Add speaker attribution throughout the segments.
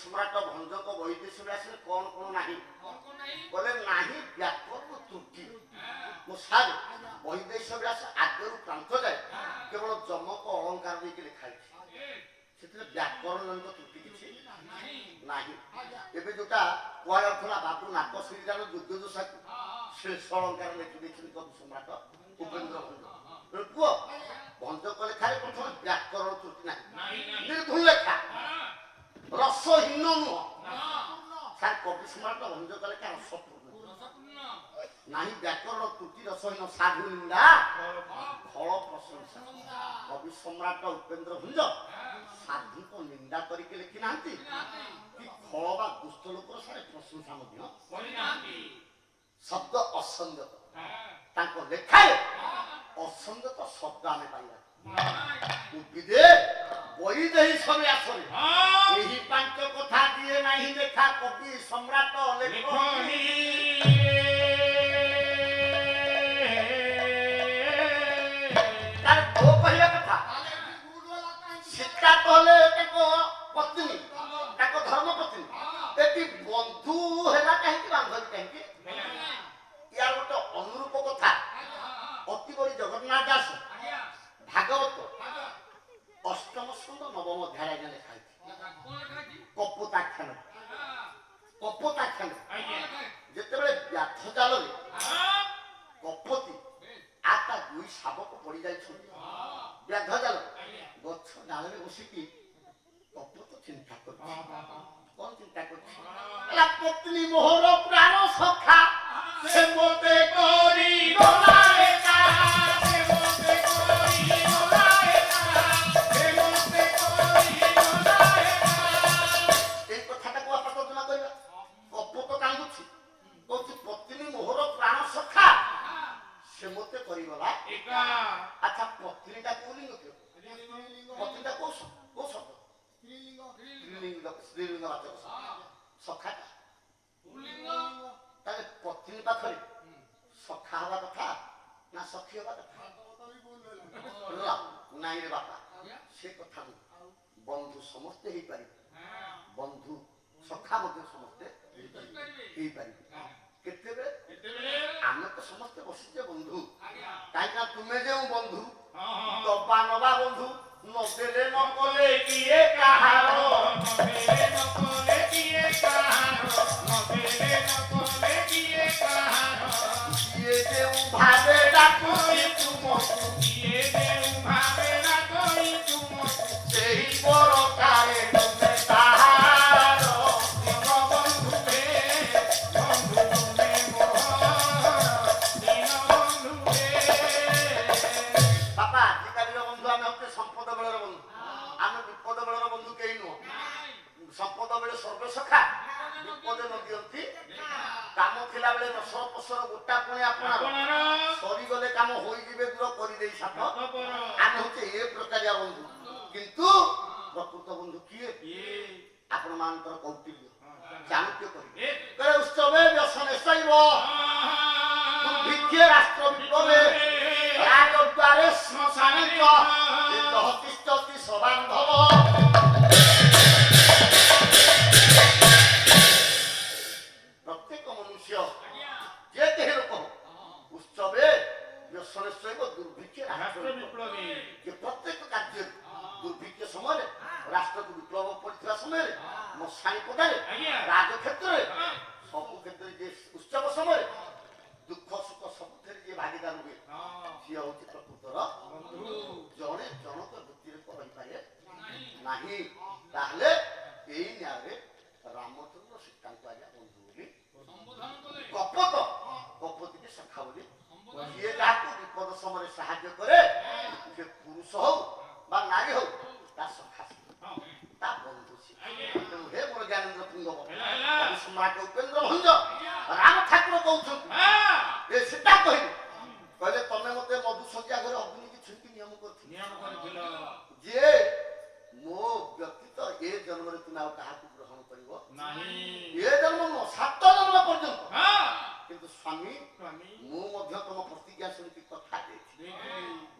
Speaker 1: সম্রাট ভঞ্জক বৈদেশিক আসলে কোন কোন নাহি বলে নাহি ব্যাকরণ ত্রুটি মো সারে বৈদেশিক আস আদ্যରୁ ପ୍ରାନ୍ତ ଯାଏ କେବଳ ଯମକ ଅଳଙ୍କାର ଦେଇକି ଲେଖା ହେଇଛି ସେଥିରେ ବ୍ୟାକରଣ ଜନିତ ତ୍ରୁଟି କିଛି ନାହିଁ ଏବେ ଯୋଉଟା କୁହାଯାଉଥିଲା ବାବୁ ନାକ ଶ୍ରୀରାମ ଦୁର୍ଗୋଦଶାକୁ ଶେଷ ଅଳଙ୍କାର ଲେଖି ଦେଇଛନ୍ତି କବି ସମ୍ରାଟ ଉପେନ୍ଦ୍ର ଭଞ୍ଜ କୁହ ଭଞ୍ଜକ ଲେଖାରେ ପ୍ରଥମେ ବ୍ୟାକରଣ ତ୍ରୁଟି ନାହିଁ ନିର୍ଭୁଲ ଲେଖା ରସହୀନ ନୁହଁ ସାର୍ କବି ସମ୍ରାଟ ଭଞ୍ଜକ ଲେଖା ରସପୂର୍ଣ୍ଣ ନାହିଁ ବ୍ୟାକରଣ ତ୍ରୁଟି ରସହୀନ ସାଧୁ ନିନ୍ଦା ଫଳ ପ୍ରଶଂସା କବି ସମ୍ରାଟ ଉପେନ୍ଦ୍ର ଭଞ୍ଜ ସାଧୁଙ୍କ ନିନ୍ଦା କରିକି ଲେଖି ନାହାନ୍ତି କି ଫଳ ବା ଦୁଷ୍ଟ ଲୋକର ସାରେ ପ୍ରଶଂସା ମଧ୍ୟ ଶବ୍ଦ ଅସଂଯତ ତାଙ୍କ ଲେଖାରେ ଅସଂଯତ ଶବ୍ଦ ଆମେ ପାଇବା ଉଦ୍ଭିଦେ ବୈଦେହୀ ସବେ ଆସରେ ଏହି ପାଞ୍ଚ କଥା ଦିଏ ନାହିଁ ଲେଖା କବି ସମ୍ରାଟ ଲେଖନି ତାର କୋ କହିବା କଥା ସୀତା କହିଲେ ତାଙ୍କ ପତ୍ନୀ ତାଙ୍କ ଧର୍ମ ପତ୍ନୀ ଏଠି ବନ୍ଧୁ ହେଲା କାହିଁକି ବାନ୍ଧବୀ କାହିଁକି ইয়ার গোটে অনুরূপ কথা অতি বড়ি জগন্নাথ দাস ভাগবত অষ্টম স্কন্ধ নবম অধ্যায় আগে লেখা হয়েছে কপোতাখ্যান যেতবে ব্যাধ জালরে কপতি আর তা দুই শাবক পড়ি যাই ব্যাধ জাল গছ ডালরে বসিকি কপোত চিন্তা করছে কোন চিন্তা করছে পত্নী মোহর প্রাণ সখা সে মতে করি গোলায়েতা সে মতে করি গোলায়েতা সে মতে করি গোলায়েতা এই কথাটাকে আপনি কল্পনা করিবা কপোত কান্দুছি কৌছি পত্নী মোহর প্রাণ সখা সে মতে করি গলা একা আচ্ছা পত্নীটা কোন লিঙ্গ কি পত্নীটা কোন শব্দ স্ত্রীলিঙ্গ বাচক সখা পুল্লিঙ্গ তাহলে পত্নী পাখরে সখা হওয়া কথা না সখী হওয়া কথা নাই রে বাপা সে কথা বন্ধু সমস্তে হইপারিবে বন্ধু সখা মধ্যে সমস্তে হইপারিবে কেତେବେଳେ ଆମେ ତ ସମସ୍ତେ ବସିଛେ ବନ୍ଧୁ କାହିଁକିନା ତୁମେ ଯେଉଁ ବନ୍ଧୁ ଦବା ନବା ବନ୍ଧୁ ନଦେଲେ ନ କଲେ କିଏ କାହାର ନଦେଲେ ନ କଲେ କିଏ କାହାର ନଦେଲେ ନ କଲେ କିଏ କାହାର କିଏ ଯେଉଁ ଭାବେ ଡାକୁଛି ତୁମକୁ କିଏ ଯେଉଁ ଭାବେ ଡାକୁଛି ତୁମକୁ ସେହି ପରକାରେ ତୁମେ ତାହାର ଦିନ ବନ୍ଧୁରେ ବନ୍ଧୁ ତୁମେ ମୋର ଦିନ ବନ୍ଧୁରେ ବାପା ଆଜିକାଲିର ବନ୍ଧୁ ଆମେ ହତେ ସମ୍ପଦ ବେଳର ବନ୍ଧୁ ଆମେ ବିପଦ ବେଳର ବନ୍ଧୁ କେହି ନୁହଁ ସମ୍ପଦ ବେଳେ ସର୍ବସଖା ବିପଦ ନ ଦିଅନ୍ତି କାମ ଥିଲା ବେଳେ ରସର ପସର ଗୋଟା ପୁଣି ଆପଣାର ସରିଗଲେ କାମ ହୋଇଯିବେ ଦୂର କରିଦେଇ ସାପ ଆମେ ହଉଛେ ଏ ପ୍ରକାରିଆ ବନ୍ଧୁ କିନ୍ତୁ ପ୍ରକୃତ ବନ୍ଧୁ କିଏ ଆପଣ ମାନଙ୍କର କୌଟିଲ୍ୟ ଚାଣକ୍ୟ କହିବେ ଉତ୍ସବେ ବ୍ୟସନେ ଶୈବ ଦୁର୍ଭିକ୍ଷେ ରାଷ୍ଟ୍ର ବିପ୍ଳବେ ରାଜଦ୍ୱାରେ ଶ୍ମଶାନେ চ ତିଷ୍ଠତି ସବାନ୍ଧବ প্রত্যেক মনুষ্য যে দেহে লোক উৎসবে ব্যসনে শৈব দুর্ভিক্ষে রাষ্ট্র বিপ্লবে যে প্রত্যেক কার্য দুর্ভিক্ষ সময় রাষ্ট্রକୁ বিপ্লব পড়িଥିବା ସମୟରେ ମଶାଣି ପଦାରେ ରାଜକ୍ଷେତ୍ରରେ ସବୁ କ୍ଷେତ୍ରରେ ଯେ ଉତ୍ସବ ସମୟରେ ଦୁଃଖ ସୁଖ ସବୁଥିରେ ଯିଏ ଭାଗିଦାର ହୁଏ ସିଏ ହଉଛି ପ୍ରକୃତର ଜଣେ ଜଣକ ବୃତ୍ତିରେ ରହିପାରେ ନାହିଁ ତାହେଲେ ଏଇ ନ୍ୟାୟରେ ରାମଚନ୍ଦ୍ର ସୀତାଙ୍କୁ ଆଜ୍ଞା ବନ୍ଧୁ ବୋଲି କପୋତ କପୋତିକି ସଖା ବୋଲି ଯିଏ ଯାହାକୁ ବିପଦ ସମୟରେ ସାହାଯ୍ୟ କରେ ସେ ପୁରୁଷ ହଉ ବା ନାରୀ ହଉ ତା ସଖା ତା ବନ୍ଧୁ ତେଣୁ ହେ ମୋର ଜ୍ଞାନେନ୍ଦ୍ର ପୁଙ୍ଗବ କବି ସମ୍ରାଟ ଉପେନ୍ଦ୍ର ଭଞ୍ଜ ରାମ ଠାକୁର କହୁଛନ୍ତି ଏ ସୀତା କହିଲେ କହିଲେ ତମେ ମତେ ମଧୁ ସନ୍ଧ୍ୟା ଘରେ ଅଗ୍ନି କି ଛୁଇଁକି ନିୟମ କରିଥିଲ ଯିଏ ମୋ ବ୍ୟତୀତ ଏ ଜନ୍ମରେ ତୁମେ ଆଉ କାହାକୁ ଗ୍ରହଣ କରିବ ଏ ଜନ୍ମ ନୁହଁ 7 ଜନ୍ମ ପର୍ଯ୍ୟନ୍ତ କିନ୍ତୁ ସ୍ୱାମୀ ମୁଁ ମଧ୍ୟ ତମ ପ୍ରତିଜ୍ଞା ଶୁଣିକି କଥା ଦେଇଛି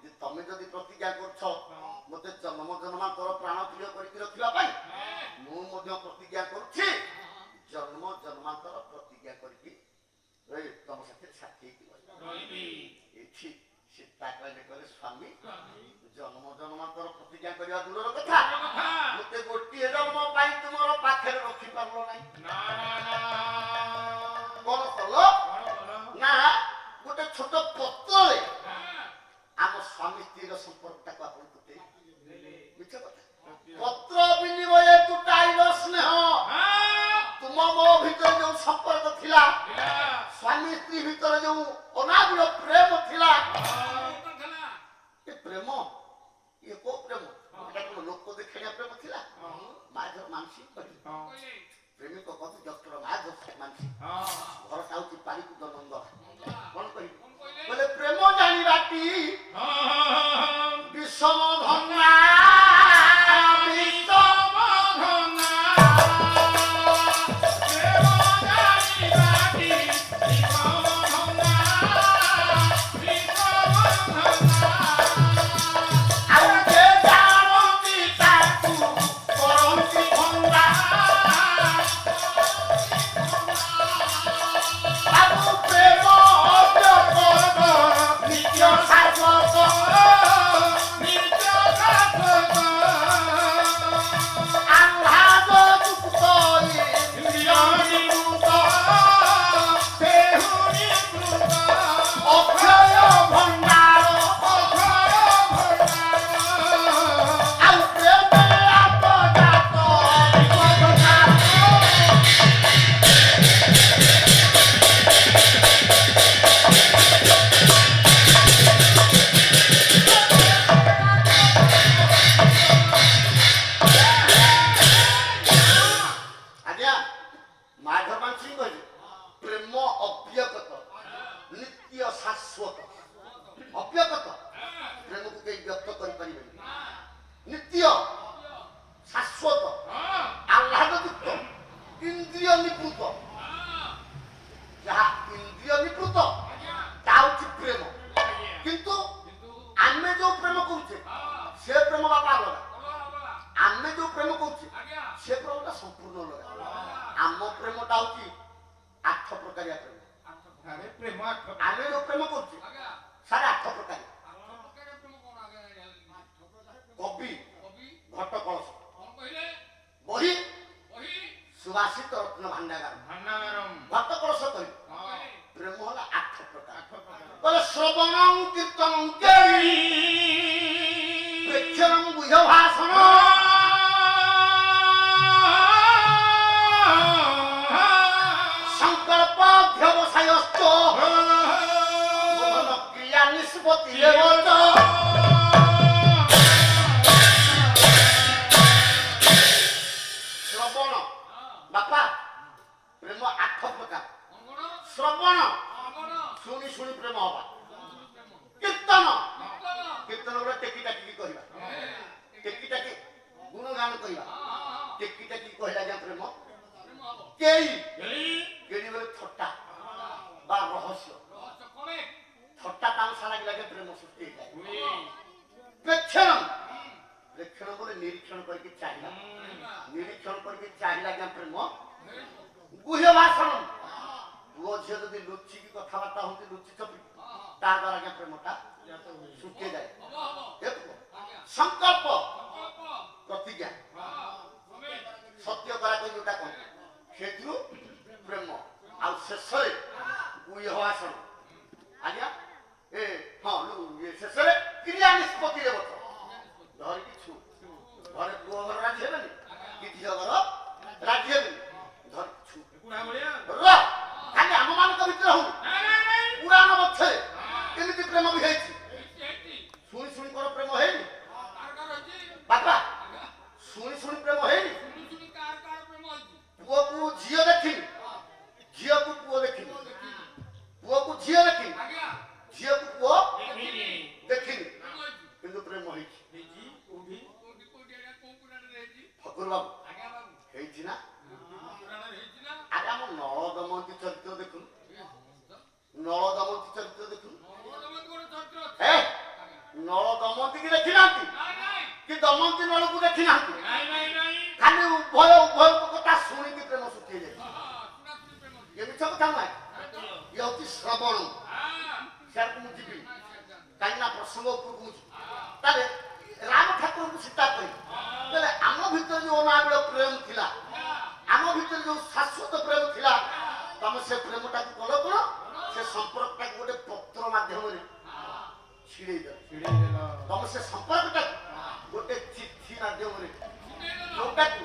Speaker 1: ଯେ ତମେ ଯଦି ପ୍ରତିଜ୍ଞା କରୁଛ ମତେ ଜନ୍ମ ଜନ୍ମାନ୍ତର ପ୍ରାଣ ପ୍ରିୟ କରିକି ରଖିବା ପାଇଁ ମୁଁ ମଧ୍ୟ ପ୍ରତିଜ୍ଞା କରିବା ଦୂରର କଥା ମୋତେ ଗୋଟିଏ ଜନ୍ମ ପାଇଁ ତୁମର ପାଖରେ ରଖିପାରିଲ ନାହିଁ କଣ କଲ ନା ଗୋଟେ ଛୋଟ ପତ୍ରରେ ଆମ ସ୍ୱାମୀ ସ୍ତ୍ରୀର ସମ୍ପର୍କଟାକୁ ଆପଣଙ୍କୁ ମିଛ କଥା ପତ୍ର ବିନିମୟରେ ତୁଟାଇଲ ସ୍ନେହ ତୁମ ମୋ ଭିତରେ ଯୋଉ ସମ୍ପର୍କ ଥିଲା ସ୍ୱାମୀ ସ୍ତ୍ରୀ ଭିତରେ ଯୋଉ ଅନାବିଳ ପ୍ରେମ ଥିଲା ଏ ପ୍ରେମ ଇଏ କୋଉ ପ୍ରେମ ଏଟା କଣ ଲୋକ ଦେଖାଣିଆ ପ୍ରେମ ଥିଲା ମାଧବ ମାନସିକ କହିଲେ ପ୍ରେମିକ କହୁ ଡକ୍ଟର ମାଧବ ମାନସିକ ଘରଟା ହଉଛି ପାରିକୁଦ ନନ୍ଦ କଣ କହିବି ବୋଲେ ପ୍ରେମ ଜାଣିବାଟି ବିଷମ ଧନା प्रसंग उपरକୁ ତାହେଲେ ରାମ ଠାକୁରଙ୍କୁ ସୀତା କହିଲେ ଭିତରେ ଯୋଉ ଶାଶ୍ୱତ ପ୍ରେମ ଥିଲା ତମେ ସେ ପ୍ରେମଟାକୁ କଲ କଣ ସେ ସମ୍ପର୍କଟାକୁ ଗୋଟେ ପତ୍ର ମାଧ୍ୟମରେ ଛିଡେଇ ଦେଲ ତମେ ସେ ସମ୍ପର୍କଟାକୁ ଗୋଟେ ଚିଠି ମାଧ୍ୟମରେ ଯୋଉଟାକୁ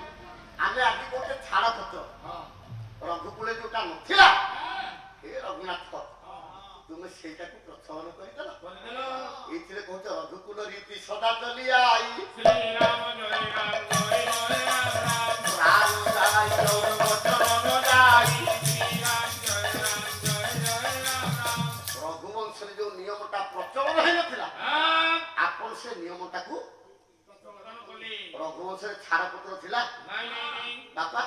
Speaker 1: ଆମେ ଆଜି ଗୋଟେ ଛାଡ ପତ୍ର ରଘୁକୁଳେ ଯୋଉଟା ନଥିଲା ହେ ରଘୁନାଥ ତୁମେ ସେଇଟାକୁ ପ୍ରଚଳନ କରିଦେଲ ଏଇଥିରେ କହୁଛ ରଘୁକୁଳ ରୀତି ସଦା ଚଲି ଆଇ ଶ୍ରୀରାମ ଜୟ ରାମ ଜୟ ଜୟ ରାମ ରାମ ଜୟ ବଚନ ଯାଇ ଶ୍ରୀରାମ ଜୟ ରାମ ଜୟ ଜୟ ରାମ ରଘୁବଂଶରେ ଯୋଉ ନିୟମଟା ପ୍ରଚଳନ ହେଇନଥିଲା ଆପଣ ସେ ନିୟମଟାକୁ ରଘୁବଂଶରେ ଛାଡ଼ପତ୍ର ଥିଲା ବାପା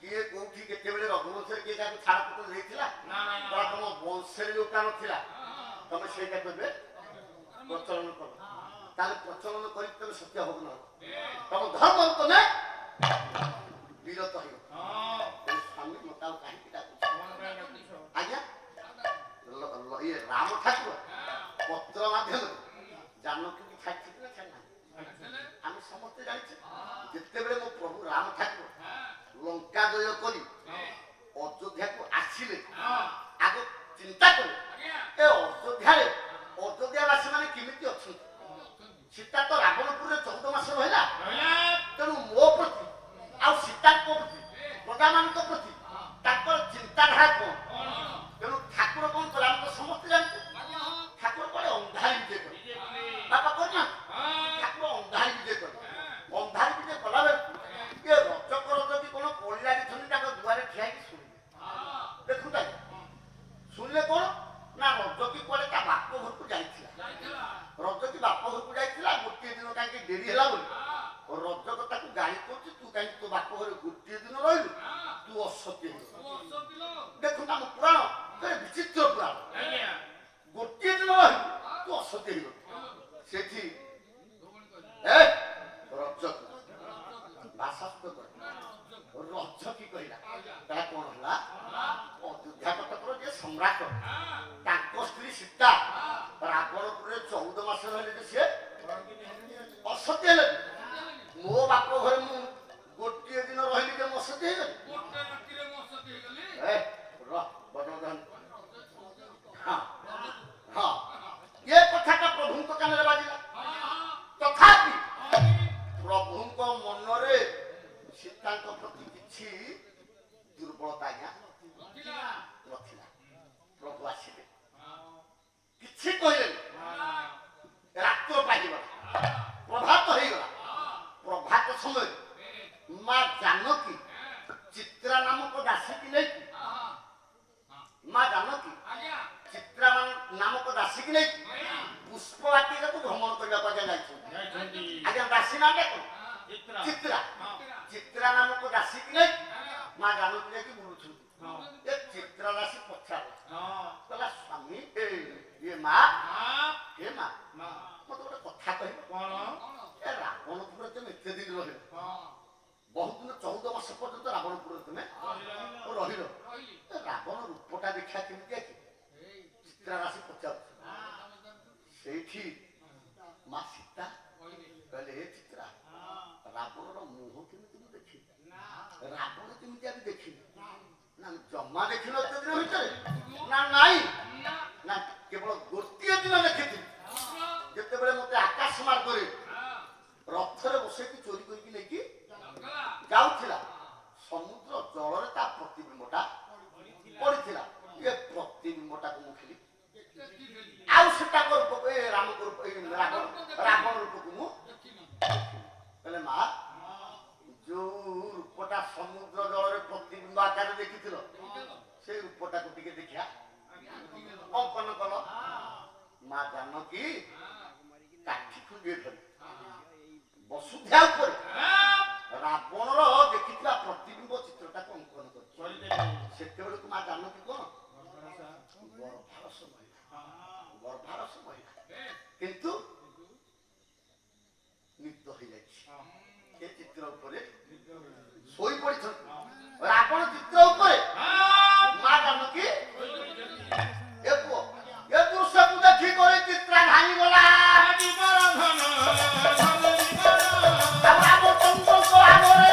Speaker 1: କିଏ କୋଉଠି କେତେବେଳେ ରଘୁବଂଶରେ କିଏ କାହାକୁ ଛାଡ଼ପତ୍ର ଦେଇଥିଲା ତମ ବଂଶରେ ଯୋଉଟା ନଥିଲା ତମେ ସେଇଟା କେବେ ପ୍ରଚଳନ କର ତାହେଲେ ପ୍ରଚଳନ କରି ତମେ ସତ୍ୟ ହବ ନା ତମ ଧର୍ମ ତମେ ବିରତ ହେଇବ ସ୍ୱାମୀ ମତେ ଆଉ କାହିଁକି ଡାକୁଛ ଆଜ୍ଞା ଇଏ ରାମ ଠାକୁର ପତ୍ର ମାଧ୍ୟମରେ ଜାନକୀକୁ ଛାଡିଥିଲେ ନା ଛାଡିନାହାନ୍ତି ଆମେ ସମସ୍ତେ ଜାଣିଛେ ଯେତେବେଳେ ମୋ ପ୍ରଭୁ ରାମ ଠାକୁର ଲଙ୍କା ଜୟ କରି ଅଯୋଧ୍ୟାକୁ ଆସିଲେ ଆଗ ଚିନ୍ତା କଲେ ଏ ଅଯୋଧ୍ୟାରେ ଅଯୋଧ୍ୟାବାସୀ ମାନେ କେମିତି ଅଛନ୍ତି ସୀତା ତ ରାବଣପୁରରେ 14 ମାସ ରହିଲା ତେଣୁ ମୋ ପ୍ରତି ଆଉ ସୀତାଙ୍କ ପ୍ରତି ପ୍ରଜାମାନଙ୍କ ପ୍ରତି ତାଙ୍କର ଚିନ୍ତାଧାରା କଣ ତେଣୁ ଠାକୁର କଣ କଲେ ଆମେ ତ ସମସ୍ତେ ଜାଣିଛେ ଠାକୁର କଲେ ଅନ୍ଧାରି ବିଜୟ କଲେ ବାପା କରିନା ଠାକୁର ଅନ୍ଧାରି ବିଜୟ କଲେ ଅନ୍ଧାରି ବିଜୟ କଲା ବେଳକୁ ଇଏ ରଜକର ଯଦି କଣ କଳି ଲାଗିଛନ୍ତି ତାଙ୍କ ଦୁଆରେ ଠିଆ ହେଇକି ଶୁଣିଲେ ଦେଖୁନ ଶୁଣିଲେ କଣ ନା ରଜକି କୁଆଡେ ତା ବାପ ଘରକୁ ଯାଇଥିଲା ରଜକି ବାପ ଘରକୁ ଯାଇଥିଲା ଗୋଟିଏ ଦିନ କାହିଁକି ଡେରି ହେଲା ବୋଲି ରଜକ ତାକୁ ଗାଳି କରୁଛି ତୁ କାହିଁକି ତୋ ବାପ ଘରେ ଗୋଟିଏ ଦିନ ରହିଲୁ ତୁ ଅସତ୍ୟ ଦେଖୁନ ଆମ ପୁରାଣ ବିଚିତ୍ର ପୁରାଣ ଗୋଟିଏ ଦିନ ରହିଲୁ ତୁ ଅସତ୍ୟ ହେଇଗଲୁ ସେଠି ରଜକ ଭାଷାସ୍ତ ରଜକି କହିଲା ତାହା କଣ ହେଲା ଅଯୋଧ୍ୟା କଟକର ଯିଏ ସମ୍ରାଟ ତାଙ୍କ ସ୍ତ୍ରୀ ସୀତା ରାବଣପୁରରେ 14 ମାସ ରହିଲେ ଯେ ସିଏ ଅସତ୍ୟ ହେଲେ ମୋ ବାପ ଘରେ ମୁଁ ଗୋଟିଏ ଦିନ ରହିଲି ଯେ ମୁଁ ଅସତ୍ୟ ହେଇଗଲି ଏ କଥାଟା ପ୍ରଭୁଙ୍କ କାନରେ ବାଜିଲା ତଥାପି ପ୍ରଭୁଙ୍କ ମନରେ ସୀତାଙ୍କ ପ୍ରତି କିଛି ଦୁର୍ବଳତା ଆଜ୍ଞା ନଥିଲା ପ୍ରଭୁ ଆସିଲେ କିଛି କହିଲେନି ରାତ୍ର ପାଇଗଲା ପ୍ରଭାତ ହେଇଗଲା ପ୍ରଭାତ ସମୟରେ ମା ଜାନକୀ ଚିତ୍ରା ନାମକ ଦାସୀକି ନେଇକି ମା ଜାନକୀ ଚିତ୍ରା ନାମକ ଦାସୀକି ନେଇକି ପୁଷ୍ପ ବାଟିକାକୁ ଭ୍ରମଣ କରିବାକୁ ଆଜ୍ଞା ଯାଇଛନ୍ତି ଆଜ୍ଞା ଦାସୀ ନାଁଟା କଣ ଚିତ୍ରା ଚିତ୍ରା ନାମକ ଦାସୀକି ନେଇକି ମା ଜାନକୀ ଯାଇକି ବୁଲୁଛନ୍ତି ଏ ଚିତ୍ରା ଦାସୀ ପଚାରିଲା କହିଲା ସ୍ୱାମୀ ଇଏ ମା ହେ ମା ମତେ ଗୋଟେ କଥା କହିବ କଣ ଏ ରାବଣପୁରରେ ତମେ ଏତେ ଦିନ ରହିଲ ବହୁତ ଦିନ 14 ମାସ ପର୍ଯ୍ୟନ୍ତ ରାବଣପୁରରେ ତମେ ରହିଲ ରାବଣ ରୂପଟା ଦେଖିବା କେମିତି ଅଛି ଚିତ୍ରା ଦାସୀ ପଚାରୁଛି ସେଇଠି ମା ସୀତା କହିଲେ ହେ ଚିତ୍ରା ରାବଣର ମୁହଁ କେମିତି ମୁଁ ଦେଖିବି ରାବଣ କେମିତି ଆମେ ଦେଖିବି ନା ଜମା ଦେଖିନ ଏତେ ଦିନ ଭିତରେ ନା ନାଇଁ ନା କେବଳ ଗୋଟିଏ ଦିନ ଦେଖିଥିଲି ଯେତେବେଳେ ମତେ ଆକାଶ ମାର୍ଗରେ ରଥରେ ବସେଇକି ଚୋରି କରିକି ନେଇକି ଯାଉଥିଲା ସମୁଦ୍ର ଜଳରେ ତା ପ୍ରତିବିମ୍ବଟା ପଡିଥିଲା ଏ ପ୍ରତିବିମ୍ବଟାକୁ ମୁଁ ଖେଳି ଆଉ ସେଟା ରାବଣ ରୂପକୁ ମୁଁ କହିଲେ ମା ଯୋଉ ରୂପଟା ସମୁଦ୍ର ଜଳରେ ପ୍ରତିବିମ୍ବ ଆକାରରେ ଦେଖିଥିଲ ସେଇ ରୂପଟାକୁ ଟିକେ ଦେଖିଆ ଅଙ୍କନ କଲ ମା ଜାନକୀ କାଠି ଖୁଣ୍ଡିଏ ଧରି ବସୁଧା ଉପରେ ରାବଣର ଦେଖିଥିବା ପ୍ରତିବିମ୍ବ ଚିତ୍ରଟାକୁ ଅଙ୍କନ କରିଛି ସେତେବେଳକୁ ମା ଜାନକୀ କଣ ଗର୍ଭାରସ ମହିଳା କିନ୍ତୁ ନିଦ ହେଇଯାଇଛି ଏ ଚିତ୍ର ଉପରେ ଶୋଇ ପଡିଛନ୍ତି ରାବଣ ଚିତ୍ର ଉପରେ ମା ଜାନକୀ ଏ ପୁଅ ଏ ଦୃଶ୍ୟକୁ ଦେଖି କରି ଚିତ୍ରା ଧାଇଁ ଗଲା ରାମଚନ୍ଦ୍ରଙ୍କ ଆଗରେ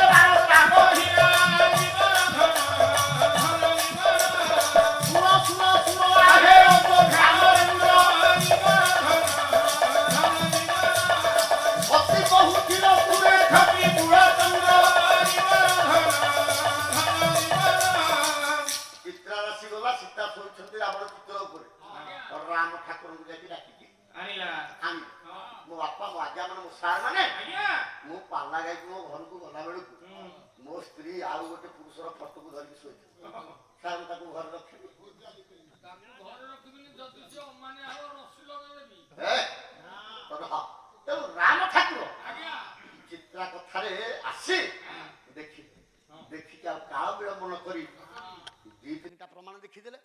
Speaker 1: ଚିତ୍ରା କଥାରେ ଆସି ଦେଖିଲେ ଦେଖିକି ଆଉ କାଳ ବିଳମ୍ବନ କରି ଦି ତିନିଟା ପ୍ରମାଣ ଦେଖିଦେଲେ।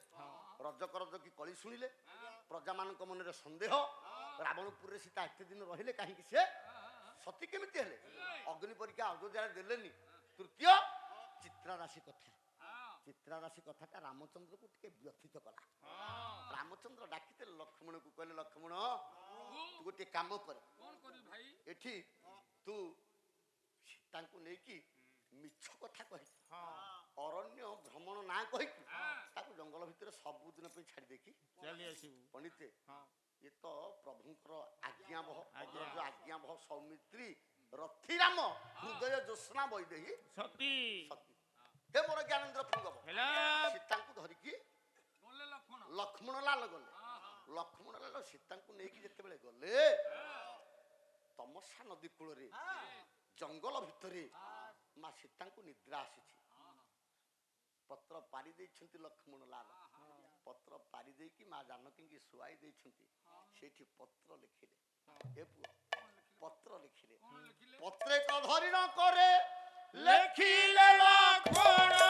Speaker 1: ରଜକ ରଜ କି କଳି ଶୁଣିଲେ। ପ୍ରଜାମାନଙ୍କ ମନରେ ସନ୍ଦେହ ରାବଣପୁରରେ ସୀତା ଏତେ ଦିନ ରହିଲେ କାହିଁକି ସେ ସତୀ କେମିତି ହେଲେ? ଅଗ୍ନି ପରୀକ୍ଷା ଅଯୋଧ୍ୟାରେ ଦେଲେନି। ତୃତୀୟ ଚିତ୍ରା ରାଶି କଥା। ଚିତ୍ରା ରାଶି କଥାଟା ରାମଚନ୍ଦ୍ରକୁ ଟିକେ ବ୍ୟଥିତ କଲା। ରାମଚନ୍ଦ୍ର ଡାକିଥିଲେ ଲକ୍ଷ୍ମଣକୁ, କହିଲେ ଲକ୍ଷ୍ମଣ ତୁ ଗୋଟେ କାମ କର, ଏଠି ତୁ ସୀତାଙ୍କୁ ନେଇକି ମିଛ କଥା କହିକି ଅରଣ୍ୟ ଭ୍ରମଣ ନା କହିକି ତାକୁ ଜଙ୍ଗଲ ଭିତରେ ସବୁଦିନ ପାଇଁ ଛାଡ଼ି ଦେଇକି ଚାଲି ଆସିବୁ। ପଣ୍ଡିତେ ଏ ତ ପ୍ରଭୁଙ୍କର ଆଜ୍ଞାବହ, ଆଜ୍ଞାବହ ସୌମିତ୍ରୀ ରଥିରାମ ହୃଦୟ ଜ୍ୟୋତ୍ସ୍ନା ବୈଦେହୀ ସତୀ ସତୀ ହେ ମୋର ଜ୍ଞାନେନ୍ଦ୍ର ପୁଙ୍ଗବ ସୀତାଙ୍କୁ ଧରିକି ଲକ୍ଷ୍ମଣ ଲାଲ ଗଲେ। ଲକ୍ଷ୍ମଣ ଲାଲ ସୀତାଙ୍କୁ ନେଇକି ଯେତେବେଳେ ଗଲେ ତମସା ନଦୀ କୂଳରେ ଜଙ୍ଗଲ ଭିତରେ ମା ସୀତାଙ୍କୁ ନିଦ୍ରା ଆସିଛି। ପତ୍ର ପାରି ଦେଇଛନ୍ତି ଲକ୍ଷ୍ମଣ ଲାଲ। ପତ୍ର ପାରି ଦେଇକି ମା ଜାନକୀଙ୍କୁ ଶୁଆଇ ଦେଇଛନ୍ତି। ସେଇଠି ପତ୍ର ଲେଖିଲେ, ଏ ପୁଅ ପତ୍ର ଲେଖିଲେ, ପତ୍ରେ ଧରି ନ କରେ ଲେଖିଲେ ଲକ୍ଷ୍ମଣ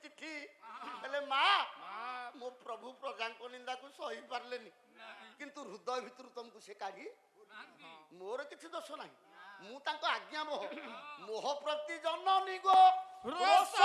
Speaker 1: ଚିଠି ହେଲେ ମା ମୋ ପ୍ରଭୁ ପ୍ରଜାଙ୍କ ନିନ୍ଦାକୁ ସହି ପାରିଲେନି, କିନ୍ତୁ ହୃଦୟ ଭିତରୁ ତମକୁ ସେ କାଢି ମୋର କିଛି ଦୋଷ ନାହିଁ। ମୁଁ ତାଙ୍କ ଆଜ୍ଞା ମୋହ ପ୍ରତି ଜନନୀ ଗୋ ରୋଷ